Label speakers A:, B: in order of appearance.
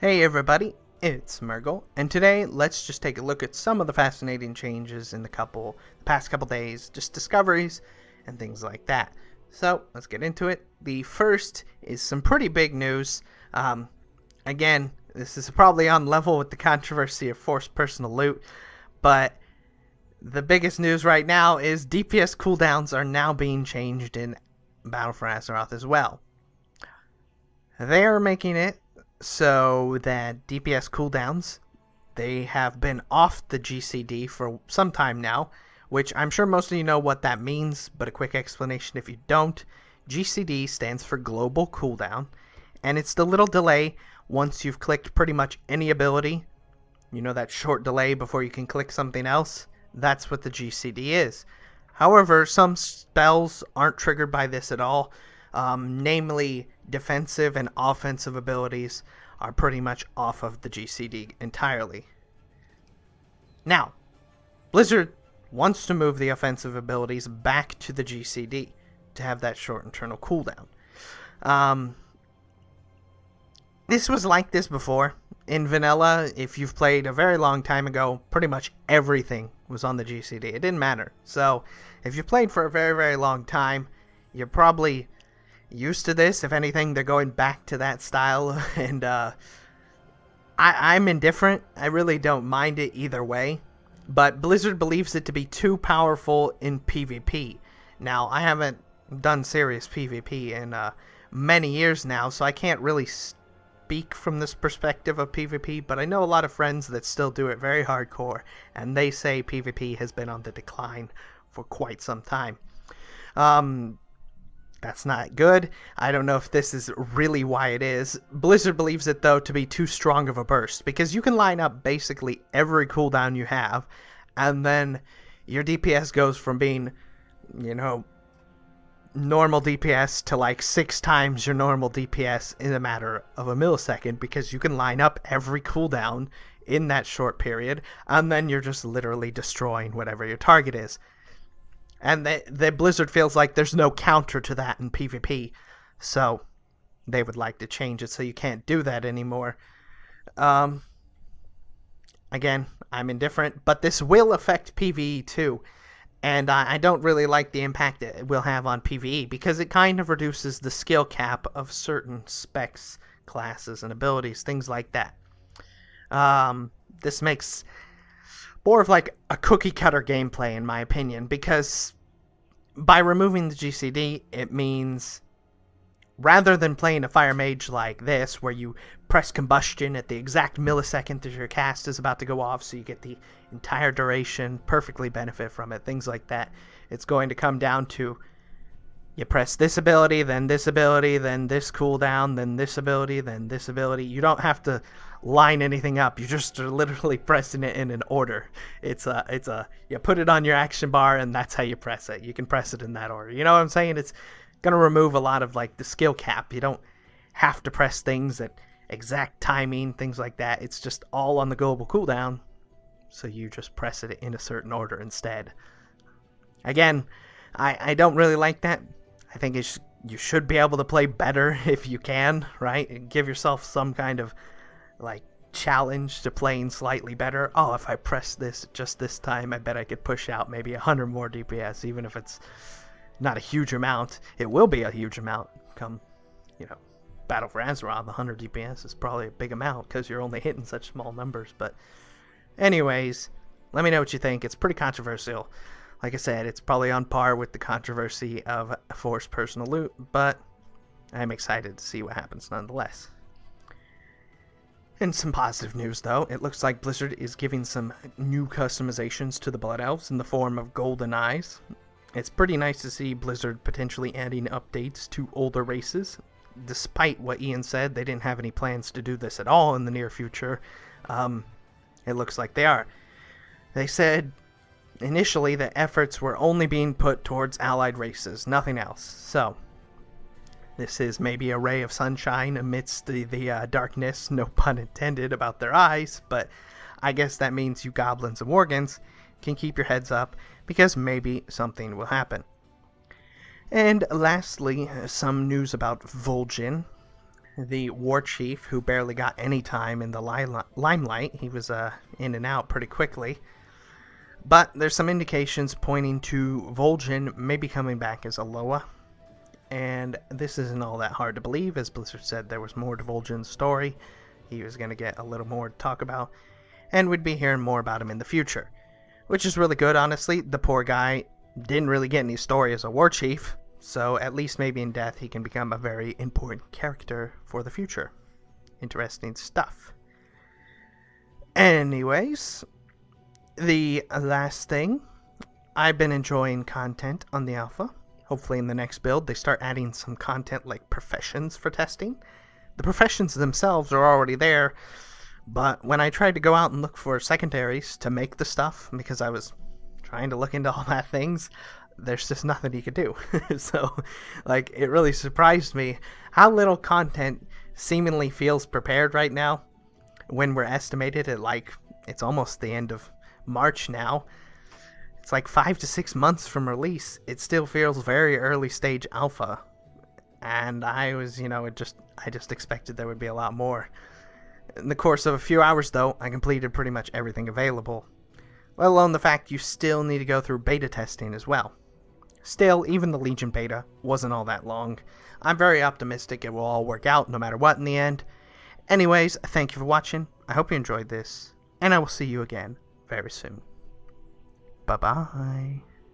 A: Hey everybody, it's Murgle, and today let's just take a look at some of the fascinating changes in the past couple days, just discoveries and things like that. So let's get into it. The first is some pretty big news. Again, this is probably on level with the controversy of forced personal loot, but the biggest news right now is DPS cooldowns are now being changed in Battle for Azeroth as well. They are making it so that DPS cooldowns, they have been off the GCD for some time now, which I'm sure most of you know what that means, but a quick explanation if you don't. GCD stands for Global Cooldown, and it's the little delay once you've clicked pretty much any ability. You know, that short delay before you can click something else? That's what the GCD is. However, some spells aren't triggered by this at all. Namely, defensive and offensive abilities are pretty much off of the GCD entirely. Now, Blizzard wants to move the offensive abilities back to the GCD to have that short internal cooldown. This was like this before. In vanilla, if you've played a very long time ago, pretty much everything was on the GCD. It didn't matter. So, if you played for a very, very long time, you're probably used to this. If anything, they're going back to that style, and I'm indifferent. I really don't mind it either way, but Blizzard believes it to be too powerful in PvP. Now, I haven't done serious PvP in many years now, so I can't really speak from this perspective of PvP, but I know a lot of friends that still do it very hardcore, and they say PvP has been on the decline for quite some time. That's not good. I don't know if this is really why it is. Blizzard believes it, though, to be too strong of a burst, because you can line up basically every cooldown you have, and then your DPS goes from being, normal DPS to like 6 times your normal DPS in a matter of a millisecond, because you can line up every cooldown in that short period, and then you're just literally destroying whatever your target is. And the Blizzard feels like there's no counter to that in PvP, so they would like to change it so you can't do that anymore. Again, I'm indifferent, but this will affect PvE too, and I don't really like the impact it will have on PvE, because it kind of reduces the skill cap of certain specs, classes, and abilities, things like that. This makes more of like a cookie cutter gameplay, in my opinion, because by removing the GCD, it means rather than playing a fire mage like this, where you press combustion at the exact millisecond that your cast is about to go off, so you get the entire duration, perfectly benefit from it, things like that, it's going to come down to you press this ability, then this ability, then this cooldown, then this ability, then this ability. You don't have to line anything up. You just are literally pressing it in an order. It's you put it on your action bar, and that's how you press it. You can press it in that order. You know what I'm saying? It's gonna remove a lot of like the skill cap. You don't have to press things at exact timing, things like that. It's just all on the global cooldown, so you just press it in a certain order instead. Again, I don't really like that. I think you should be able to play better if you can, right? And give yourself some kind of like challenge to playing slightly better. Oh, if I press this just this time, I bet I could push out maybe 100 more DPS, even if it's not a huge amount. It will be a huge amount come, Battle for Azeroth. 100 DPS is probably a big amount because you're only hitting such small numbers. But anyways, let me know what you think. It's pretty controversial. Like I said, it's probably on par with the controversy of forced personal loot, but I'm excited to see what happens nonetheless. And some positive news, though. It looks like Blizzard is giving some new customizations to the Blood Elves in the form of golden eyes. It's pretty nice to see Blizzard potentially adding updates to older races. Despite what Ian said, they didn't have any plans to do this at all in the near future. It looks like they are. They said initially that efforts were only being put towards allied races, nothing else. So, this is maybe a ray of sunshine amidst the darkness, no pun intended, about their eyes, but I guess that means you goblins and worgans can keep your heads up, because maybe something will happen. And lastly, some news about Voljin. the war chief who barely got any time in the limelight. He was in and out pretty quickly. But there's some indications pointing to Voljin maybe coming back as a Loa. And this isn't all that hard to believe. As Blizzard said, there was more to Voljin's story. He was going to get a little more to talk about. And we'd be hearing more about him in the future. Which is really good, honestly. The poor guy didn't really get any story as a war chief. So at least maybe in death he can become a very important character for the future. Interesting stuff. Anyways, the last thing, I've been enjoying content on the alpha. Hopefully in the next build they start adding some content like professions for testing. The professions themselves are already there, but when I tried to go out and look for secondaries to make the stuff, because I was trying to look into all that things, there's just nothing you could do. So, like, it really surprised me how little content seemingly feels prepared right now when we're estimated at, like, it's almost the end of March now. It's like 5 to 6 months from release. It still feels very early stage alpha. And I was, I just expected there would be a lot more. In the course of a few hours, though, I completed pretty much everything available. Let alone the fact you still need to go through beta testing as well. Still, even the Legion beta wasn't all that long. I'm very optimistic it will all work out no matter what in the end. Anyways, thank you for watching. I hope you enjoyed this. And I will see you again very soon. Bye-bye.